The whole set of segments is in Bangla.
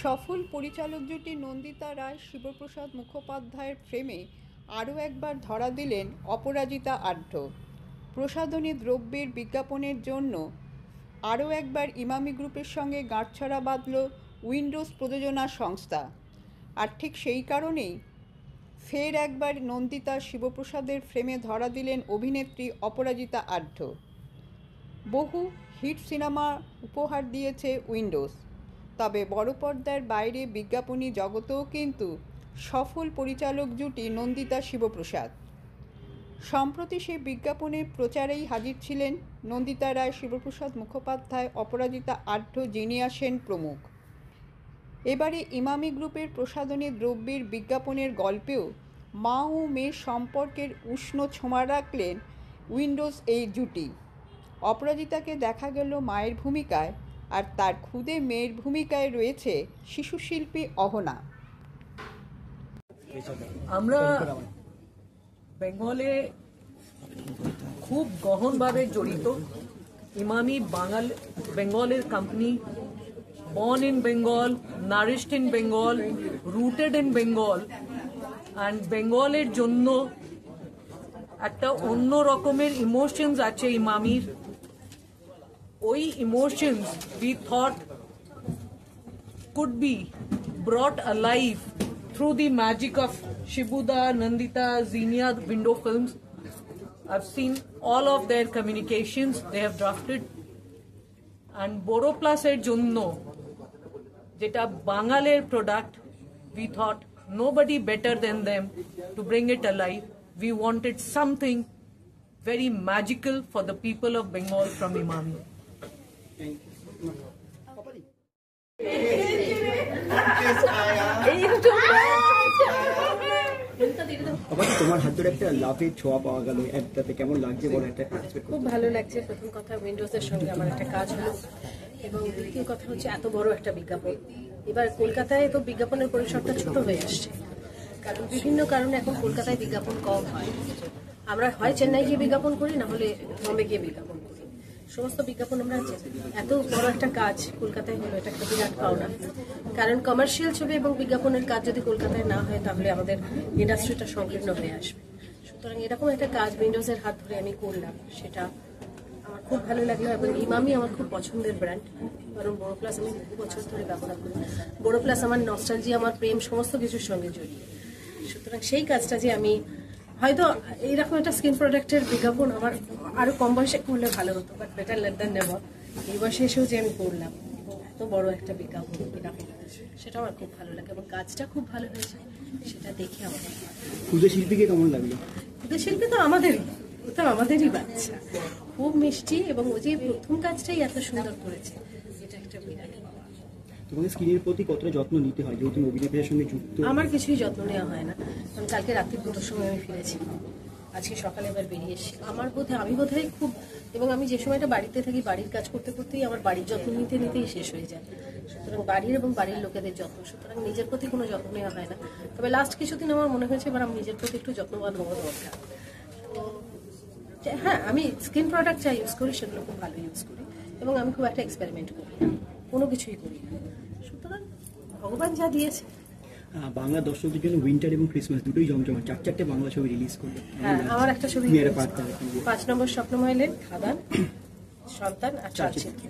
সফল পরিচালক জুটি নন্দিতা রায় শিবপ্রসাদ মুখোপাধ্যায়ের ফ্রেমে আরও একবার ধরা দিলেন অপরাজিতা আঢ্য। প্রসাধনী দ্রব্যের বিজ্ঞাপনের জন্য আরও একবার ইমামি গ্রুপের সঙ্গে গাঁটছড়া বাঁধল উইন্ডোজ প্রযোজনা সংস্থা। আর ঠিক সেই কারণেই ফের একবার নন্দিতা শিবপ্রসাদের ফ্রেমে ধরা দিলেন অভিনেত্রী অপরাজিতা আঢ্য। বহু হিট সিনেমা উপহার দিয়েছে উইন্ডোজ, তবে বড় পর্দার বাইরে বিজ্ঞাপনী জগতেও কিন্তু সফল পরিচালক জুটি নন্দিতা শিবপ্রসাদ। সম্প্রতি সেই বিজ্ঞাপনের প্রচারেই হাজির ছিলেন নন্দিতা রায়, শিবপ্রসাদ মুখোপাধ্যায়, অপরাজিতা আঢ্য, জিনিয়া সেন প্রমুখ। এবারে ইমামি গ্রুপের প্রসাধনী দ্রব্যের বিজ্ঞাপনের গল্পেও মা ও মেয়ের সম্পর্কের উষ্ণ ছোঁয়া রাখলেন উইন্ডোজ এই জুটি। অপরাজিতাকে দেখা গেল মায়ের ভূমিকায়, আর তার খুদে মেয়ের ভূমিকায় রয়েছে শিশুশিল্পী অহনা। আমরা বেঙ্গলে খুব গহনভাবে জড়িত। ইমামি বেঙ্গলের company, born in Bengal, nourished in Bengal, rooted in Bengal, and বেঙ্গলের জন্য একটা অন্য রকমের ইমোশনস আছে ইমামির। ওই emotions we thought could be brought alive through the magic of Shibuda, Nandita, Zinia window films. I've seen all of their communications they have drafted, and Boro Plus এর জন্য যেটা বাঙালের product, we thought nobody better than them to bring it alive. We wanted something very magical for the people of Bengal from Imami. তোমার হাত ধরে একটা লাভের ছোঁয়া পাওয়া গেল, একটাতে কেমন লাগছে? বড় একটা খুব ভালো লাগছে। প্রথম কথা, উইন্ডোজের সঙ্গে আমার একটা কাজ হলো, এবং দ্বিতীয় কথা হচ্ছে এত বড় একটা বিজ্ঞাপন। এবার কলকাতায় তো বিজ্ঞাপনের পরিসরটা ছোট হয়ে আসছে, কারণ বিভিন্ন কারণে এখন কলকাতায় বিজ্ঞাপন কম হয়। আমরা হয় চেন্নাই গিয়ে বিজ্ঞাপন করি, না হলে বম্বে গিয়ে বিজ্ঞাপন করি। সমস্ত বিজ্ঞাপন আমরা এত বড় একটা কাজ কলকাতায় হলো, এটা একটা বিরাট পাওনা। কারণ কমার্শিয়াল ছবি এবং বিজ্ঞাপনের কাজ যদি কলকাতায় না হয়, তাহলে আমাদের ইন্ডাস্ট্রিটা সংকীর্ণ হয়ে আসবে। সুতরাং এরকম একটা কাজ উইন্ডোজের হাত ধরে আমি করলাম, সেটা আমার খুব ভালো লাগলো। এবং ইমামি আমার খুব পছন্দের ব্র্যান্ড, কারণ বড়ো প্লাস আমি বহু বছর ধরে ব্যবহার করি। বড়ো প্লাস আমার নস্টালজি, আমার প্রেম সমস্ত কিছুর সঙ্গে জড়িয়ে। সুতরাং সেই কাজটা যে আমি হয়তো এইরকম একটা স্কিন প্রোডাক্টের বিজ্ঞাপন আমার আরো কম বয়সে করলে ভালো হতো, but better late than never. এই বয়সে এসেও যে আমি করলাম এবং এত বড় একটা বিজ্ঞাপন, সেটা আমার খুব ভালো লাগে এবং কাজটা খুব ভালো হয়েছে, সেটা দেখে আমার খুদে শিল্পীকে কেমন লাগলো? খুদে শিল্পী তো আমাদেরই বাচ্চা, খুব মিষ্টি, এবং ও যে প্রথম কাজটাই এত সুন্দর করেছে, এটা একটা বিরাট। তোমাকে স্কিনের প্রতি কতটা যত্ন নিতে হয় যেহেতু অভিনেতার সঙ্গে যুক্ত? আমার কিছুই যত্ন নেওয়া হয় না, কারণ কালকে রাত্রি 2টার সময় আমি ফিরেছি, আজকে সকালে এবার বেরিয়ে এসেছি। আমি বোধহয় খুব, এবং আমি যে সময়টা বাড়িতে থাকি, বাড়ির কাজ করতে করতেই আমার বাড়ির যত্ন নিতেই শেষ হয়ে যায়। সুতরাং বাড়ির এবং বাড়ির লোকেদের যত্ন, সুতরাং নিজের প্রতি কোনো যত্ন নেওয়া হয় না। তবে লাস্ট কিছুদিন আমার মনে হয়েছে এবার আমি নিজের প্রতি একটু যত্নবান হওয়া দরকার। হ্যাঁ, আমি স্কিন প্রোডাক্ট যা ইউজ করি সেগুলো খুব ভালো ইউজ করি, এবং আমি খুব একটা এক্সপেরিমেন্ট করি না, কোনো কিছুই করি না। সুতরাং ভগবান যা দিয়েছে। বাংলা দর্শকদের জন্য উইন্টার এবং ক্রিসমাস দুটোই জমজমাট, 4-4টে বাংলা ছবি রিলিজ করবে। হ্যাঁ, আমার একটা ছবি 5 নম্বর স্বপ্নময় লেন, খাদান, সন্তান আর চালচিত্র।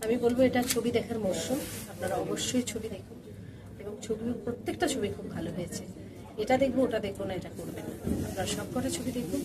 আমি বলবো এটা ছবি দেখার মরশুম, আপনারা অবশ্যই ছবি দেখুন, এবং প্রত্যেকটা ছবি খুব ভালো হয়েছে। এটা দেখবো ওটা দেখবো না এটা করবেন না, আপনারা সব কটা ছবি দেখুন,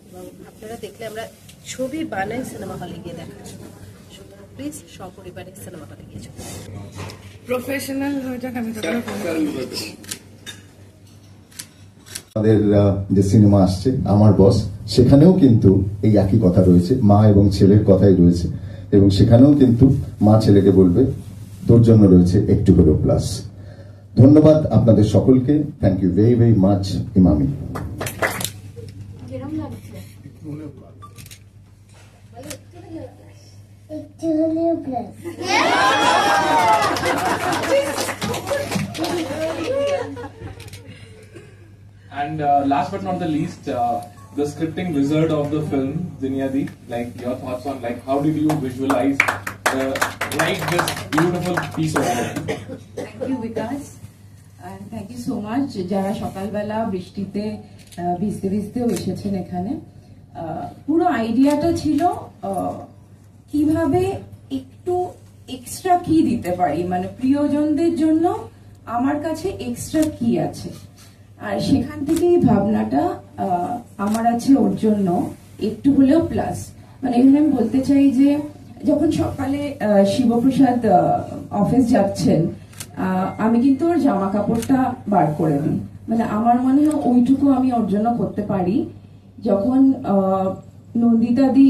এবং আপনারা দেখলে আমরা ছবি বানাই সিনেমা হলে গিয়ে দেখার জন্য। সুতরাং প্লিজ সপরিবারে সিনেমা হলে গিয়ে ছবি প্রফেশনাল হয়ে যাক। আমি আমাদের যে সিনেমা আসছে আমার বস, সেখানেও কিন্তু এই একই কথা রয়েছে, মা এবং ছেলের কথাই রয়েছে, এবং সেখানেও কিন্তু মা ছেলেকে বলবে তোর জন্য রয়েছে একটু হলো প্লাস। ধন্যবাদ আপনাদের সকলকে, thank you very very much Emami. And last but not the least, the scripting wizard of the film, Zinia Di, like your thoughts on like how did you visualize write this beautiful piece of work? You Bikash and thank you so much যারা সকালবেলা বৃষ্টিতে ভিজতে ভিজতেও এসেছেন এখানে। পুরো আইডিয়াটা ছিল কিভাবে একটু এক্সট্রা কি দিতে পারি, মানে প্রিয়জনদের জন্য আমার কাছে এক্সট্রা কি আছে, আর সেখান থেকে এই ভাবনাটা আমার আছে ওর জন্য একটু হলেও প্লাস। মানে এখানে আমি বলতে চাই যে যখন সকালে শিবপ্রসাদ অফিস যাচ্ছেন, আমি কিন্তু ওর জামা কাপড়টা বার করে দিই, মানে আমার মনে হয় ওইটুকু আমি ওর জন্য করতে পারি। যখন নন্দিতা দি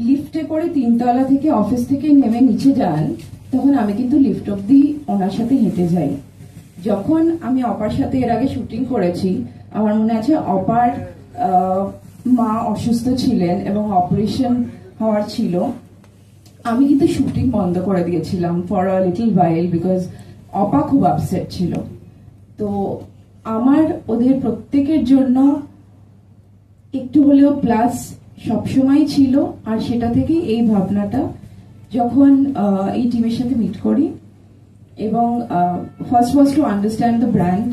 লিফটে করে 3 তলা থেকে অফিস থেকে নেমে নিচে যান, তখন আমি কিন্তু লিফট অব্দি ওনার সাথে হেঁটে যাই। যখন আমি অপার সাথে এর আগে শুটিং করেছি, আমার মনে আছে অপার মা অসুস্থ ছিলেন এবং অপারেশন হওয়ার ছিল, আমি কিন্তু শুটিং বন্ধ করে দিয়েছিলাম for a little while because অপা খুব আপসেট ছিল। তো আমার ওদের প্রত্যেকের জন্য একটু হলেও প্লাস সবসময় ছিল, আর সেটা থেকে এই ভাবনাটা যখন এই টিমের সাথে মিট করি এবং first was to understand the brand,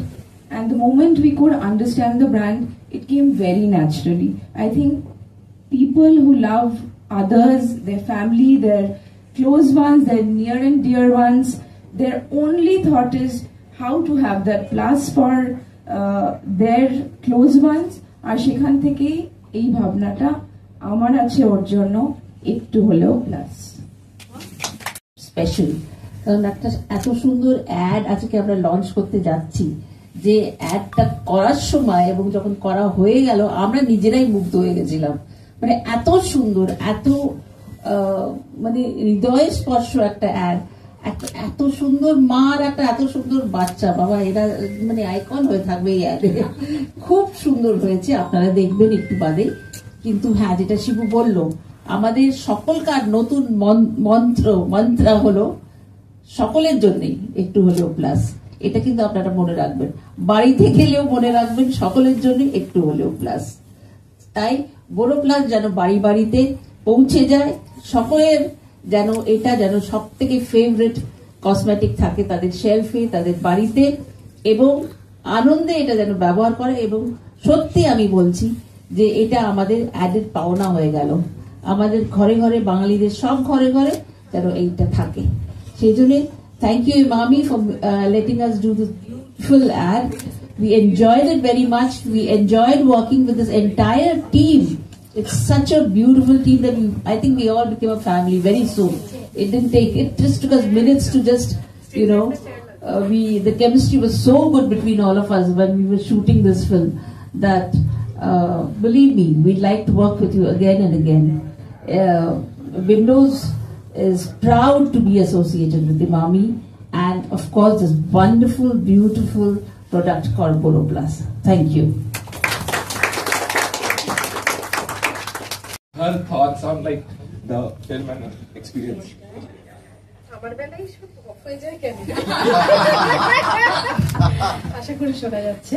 and the moment we could understand the brand it came very naturally. I think people who love others, their family, their close ones, their near and dear ones, their only thought is how to have that plus for their close ones. আর সেখান থেকে এই ভাবনাটা আমার আছে ওর জন্য একটু হলেও প্লাস স্পেশাল। কারণ একটা এত সুন্দর অ্যাড আজকে আমরা লঞ্চ করতে যাচ্ছি, যে অ্যাডটা করার সময় এবং যখন করা হয়ে গেল আমরা নিজেরাই মুগ্ধ হয়ে গেছিলাম। মানে এত সুন্দর, এত মানে হৃদয় স্পর্শ একটা অ্যাড, এত সুন্দর মার একটা এত সুন্দর বাচ্চা, বাবা এরা মানে আইকন হয়ে থাকবে এই অ্যাডে। খুব সুন্দর হয়েছে, আপনারা দেখবেন একটু বাদে। কিন্তু হ্যাঁ, যেটা শিবু বললো, আমাদের সকলকার নতুন মন্ত্র হলো সকলের জন্যই একটু হলেও প্লাস। এটা কিন্তু আপনারা মনে রাখবেন, বাড়িতে গেলেও মনে রাখবেন, সকলের জন্য একটু হলেও প্লাস। তাই বড় প্লাস যেন বাড়ি বাড়িতে পৌঁছে যায়, সকলের যেন এটা যেন সব থেকে ফেভারিট কসমেটিক থাকে তাদের শেলফে, তাদের বাড়িতে, এবং আনন্দে এটা যেন ব্যবহার করে। এবং সত্যি আমি বলছি যে এটা আমাদের অ্যাডেড পাওনা হয়ে গেল, আমাদের ঘরে ঘরে, বাঙালিদের সব ঘরে ঘরে যেন এইটা থাকে। সেই জন্য thank you Imami for letting us do this beautiful ad. We enjoyed it very much. We enjoyed working with this entire team. It's such a beautiful team that I think we all became a family very soon. It just took us minutes to just, you know, the chemistry was so good between all of us when we were shooting this film that believe me, we'd like to work with you again and again. Windows is proud to be associated with Imami, and of course this wonderful, beautiful product called Boro Plus. Thank you. Her thoughts on like the film and experience. আমার বেলায় সব অফ হয়ে যায় কেন? আশা করি শোনা যাচ্ছে।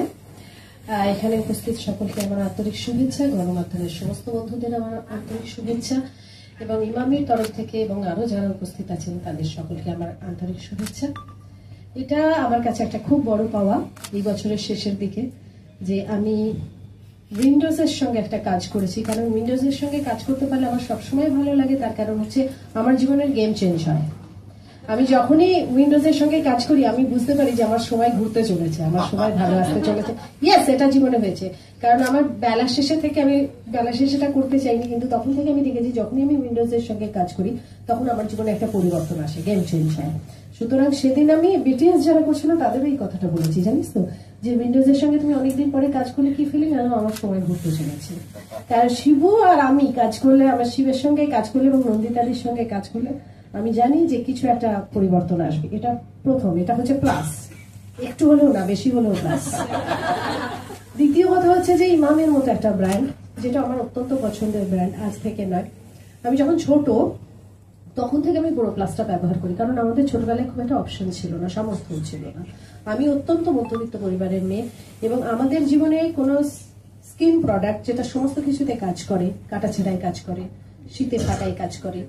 এখানে উপস্থিত সকলকে আমার আন্তরিক শুভেচ্ছা, গণমাধ্যমের সমস্ত বন্ধুদের আমার আন্তরিক শুভেচ্ছা, এবং ইমামির তরফ থেকে এবং আরো যারা উপস্থিত আছেন তাদের সকলকে আমার আন্তরিক শুভেচ্ছা। এটা আমার কাছে একটা খুব বড় পাওয়া এই বছরের শেষের দিকে, যে আমি উইন্ডোজের সঙ্গে একটা কাজ করেছি। কারণ উইন্ডোজের সঙ্গে কাজ করতে পারলে আমার সবসময় ভালো লাগে, তার কারণ হচ্ছে আমার জীবনের গেম চেঞ্জ হয়। আমি যখনই উইন্ডোজের সঙ্গে কাজ করি আমি বুঝতে পারি যে আমার সময় ঘুরতে চলেছে, আমার সময় ভালো আসতে চলেছে। ইয়েস, এটা জীবনে হয়েছে, কারণ আমার বেলা শেষে থেকে আমি বেলা শেষেটা করতে চাইনি, কিন্তু তখন থেকে আমি দেখেছি যখনই আমি উইন্ডোজের সঙ্গে কাজ করি তখন আমার জীবনে একটা পরিবর্তন আসে, গেম চেঞ্জ হয়। সুতরাং সেদিন আমি বিটিএস যারা করছিল তাদেরও এই কথাটা বলেছি, জানিস তো, যে উইন্ডোজের সঙ্গে তুমি অনেকদিন পরে কাজ করলে কি ফিলিং, জানো আমার সময় ঘুরতে চলেছে। কারণ শিবু আর আমি কাজ করলে, আমার শিবের সঙ্গে কাজ করলে এবং নন্দিতাদির সঙ্গে কাজ করলে আমি জানি যে কিছু একটা পরিবর্তন আসবে। এটা প্রথম, এটা হচ্ছে প্লাস, একটু হলেও না, বেশি হলেও প্লাস। দ্বিতীয় কথা হচ্ছে যে ইমামের মতো একটা ব্র্যান্ড, যেটা আমার অত্যন্ত পছন্দের ব্র্যান্ড, আজ থেকে নয়। আমি যখন ছোট তখন থেকে আমি বড় প্লাসটা ব্যবহার করি, কারণ আমাদের ছোটবেলায় খুব একটা অপশন ছিল না, সামর্থ্য ছিল না। আমি অত্যন্ত মধ্যবিত্ত পরিবারের মেয়ে, এবং আমাদের জীবনে কোনো স্কিন প্রোডাক্ট যেটা সমস্ত কিছুতে কাজ করে, কাটাছেঁড়ায় কাজ করে, শীতে ফাটায় কাজ করে,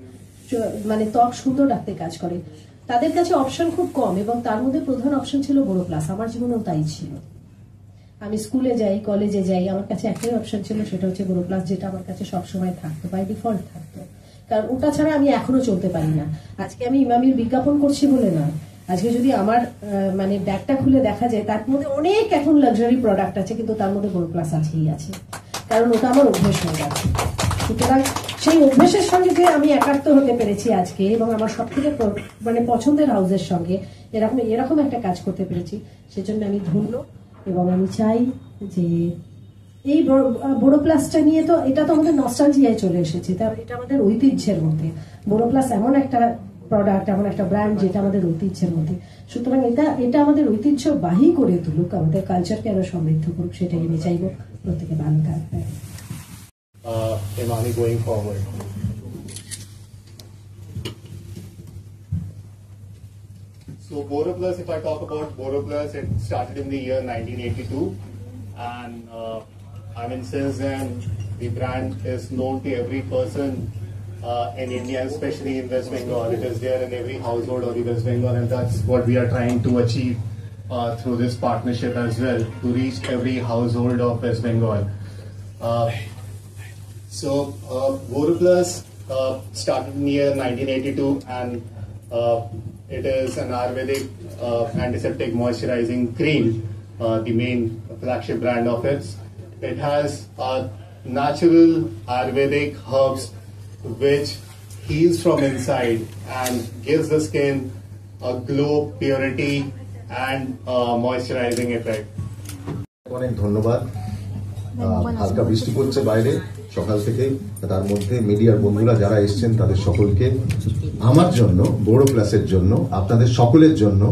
মানে ত্বক সুন্দর রাখতে কাজ করে, তাদের কাছে অপশন খুব কম, এবং তার মধ্যে প্রধান অপশন ছিল বড় প্লাস। আমার জীবনেও তাই ছিল। আমি স্কুলে যাই, কলেজে যাই, আমার কাছে একটাই অপশন ছিল, সেটা হচ্ছে বড় প্লাস, যেটা আমার কাছে সবসময় থাকতো, বাই ডিফল্ট থাকতো। কারণ ওটা ছাড়া আমি এখনো চলতে পারি না। আজকে আমি ইমামির বিজ্ঞাপন করছি বলে নয়, আজকে যদি আমার মানে ব্যাগটা খুলে দেখা যায় তার মধ্যে অনেক এখন লাক্সারি প্রোডাক্ট আছে, কিন্তু তার মধ্যে বড় প্লাস আছেই আছে, কারণ ওটা আমার অভ্যেস হয়ে গেছে। সুতরাং সেই অভ্যেসের সঙ্গে যে আমি একাত্ম হতে পেরেছি আজকে, এবং আমার সব থেকে মানে পছন্দের হাউসের সঙ্গে এরকম একটা কাজ করতে পেরেছি, সেজন্য আমি ধন্য। এবং আমি চাই যে এই বড় প্লাসটা নিয়ে, তো এটা তো আমাদের নস্টালজিয়ায় চলে এসেছে, তার এটা আমাদের ঐতিহ্যের মধ্যে। বড় প্লাস এমন একটা প্রোডাক্ট, এমন একটা ব্র্যান্ড যেটা আমাদের ঐতিহ্যের মধ্যে। সুতরাং এটা আমাদের ঐতিহ্যবাহী করে তুলুক, আমাদের কালচারকে আরো সমৃদ্ধ করুক, সেটাই আমি চাইবো। প্রত্যেকে ভালো থাকবে। Emami going forward. So BoroPlus, if I talk about BoroPlus, it started in the year 1982, and I mean since then the brand is known to every person in India, especially in West Bengal. It is there in every household of the West Bengal, and that's what we are trying to achieve through this partnership as well, to reach every household of West Bengal. So BoroPlus started in the year 1982, and it is an Ayurvedic antiseptic moisturizing cream, the main flagship brand of it. It has natural Ayurvedic herbs which heals from inside and gives the skin a glow, purity and moisturizing effect. অনেক ধন্যবাদ। হালকা বৃষ্টি পড়ছে বাইরে সকাল থেকে, তার মধ্যে মিডিয়ার বন্ধুরা যারা এসেছেন তাদের সকলকে আমার জন্য, বড় প্লাসের জন্য, আপনাদের সকলের জন্য,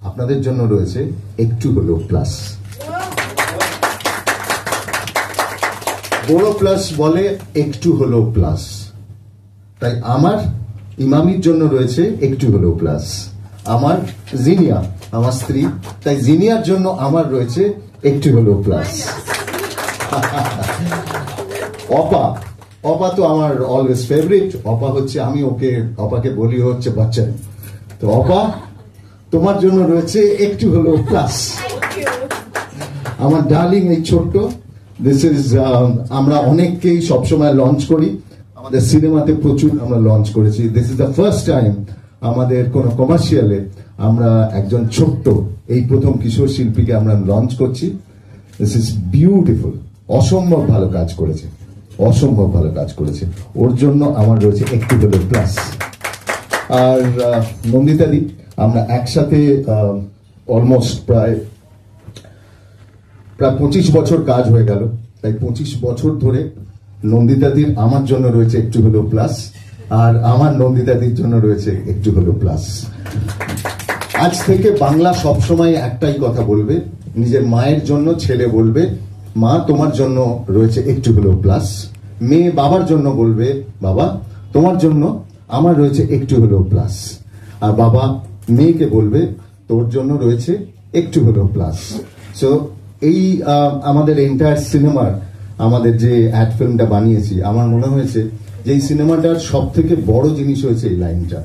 আপনাদের জন্য রয়েছে একটু হলেও প্লাস। বড় প্লাস বলে একটু হলেও প্লাস, তাই আমার ইমামির জন্য রয়েছে একটু হলেও প্লাস। আমার জিনিয়া, আমার স্ত্রী, তাই জিনিয়ার জন্য আমার রয়েছে একটু হলেও প্লাস। অপা তো আমার অলওয়েজ ফেভারিট। অপা হচ্ছে, আমি অপাকে বলি হচ্ছে বাচ্চা। তো অপা, তোমার জন্য রয়েছে একটু হলেও প্লাস। আমার ডার্লিং এই ছোট্ট, দিস ইজ, আমরা অনেককেই সবসময় লঞ্চ করি, আমাদের সিনেমাতে প্রচুর আমরা লঞ্চ করেছি। This is the first time আমাদের কোন কমার্শিয়ালে আমরা একজন ছোট্ট, এই প্রথম কিশোর শিল্পীকে আমরা লঞ্চ করছি। This is beautiful. অসম্ভব ভালো কাজ করেছে, অসম্ভব ভালো কাজ করেছে। ওর জন্য আমার রয়েছে একটু হলেও প্লাস। আর নন্দিতাদি, আমরা একসাথে অলমোস্ট প্রায় 25 বছর কাজ হয়ে গেল, তাই 25 বছর ধরে নন্দিতাদির আমার জন্য রয়েছে একটু হলেও প্লাস, আর আমার নন্দিতাদির জন্য রয়েছে একটু হলেও প্লাস। আজ থেকে বাংলা সবসময় একটাই কথা বলবে, নিজের মায়ের জন্য ছেলে বলবে মা তোমার জন্য রয়েছে একটু হলেও প্লাস। মেয়ে বাবার জন্য বলবে বাবা তোমার জন্য আমার রয়েছে একটু হলেও প্লাস। আর বাবা মেয়েকে বলবে তোর জন্য রয়েছে একটু হলেও প্লাস। সো এই আমাদের এন্টায়ার সিনেমার, আমাদের যে অ্যাড ফিল্মটা বানিয়েছি, আমার মনে হয়েছে যে এই সিনেমাটার সব থেকে বড় জিনিস হয়েছে এই লাইনটা।